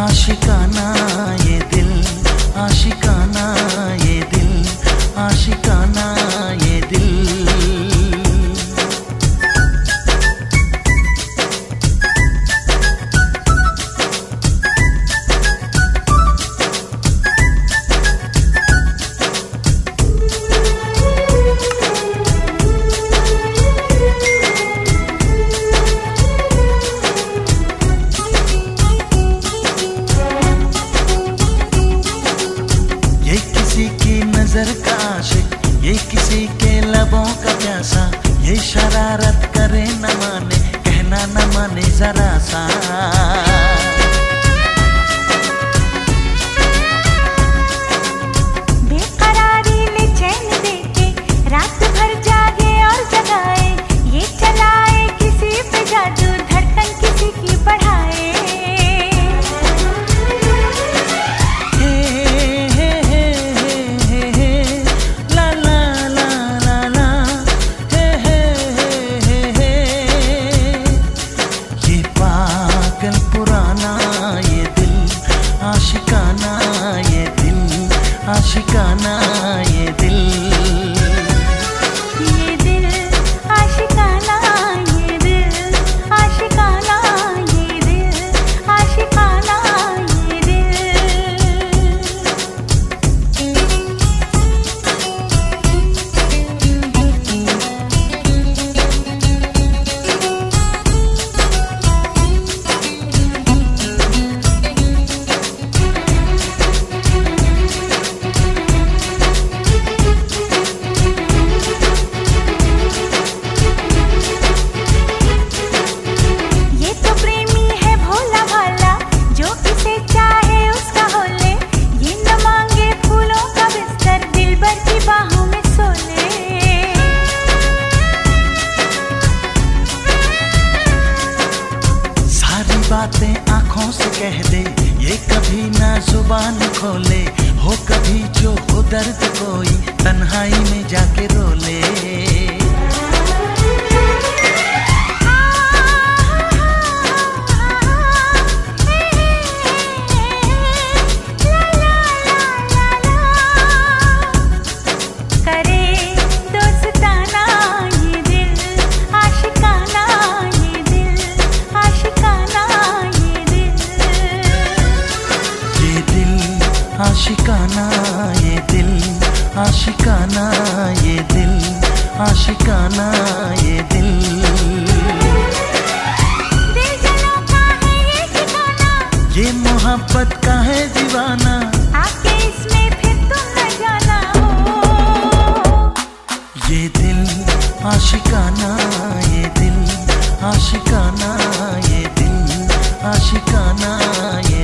आशिकाना ये दिल, आशिकाना ये दिल, आशिकाना ये दिल। नजर का आशिक, ये किसी के लबों का प्यासा, ये शरारत करे न माने, कहना न माने जरा सा। बेकरारी ले चैन देके रात भर जागे और जगाए, ये चलाए किसी पे जादू, धड़कन किसी की बढ़ाए। आशिकाना ये दिल, आशिकाना ये दिल, ये दिल, आशिकाना ये दिल, आशिकाना ये दिल, आशिकाना ये दिल। बातें आँखों से कह दे, ये कभी ना जुबान खोले, हो कभी जो हो दर्द कोई तन्हाई में जाके रो ले। आशिकाना ये दिल, आशिकाना ये दिल, आशिकाना ये दिल। दिल जलों का है ये ठिकाना, ये मोहब्बत का है दीवाना, आके इसमें फिर तुम न जाना हो। ये दिल, आशिकाना ये दिल, आशिकाना ये दिल, आशिकाना ये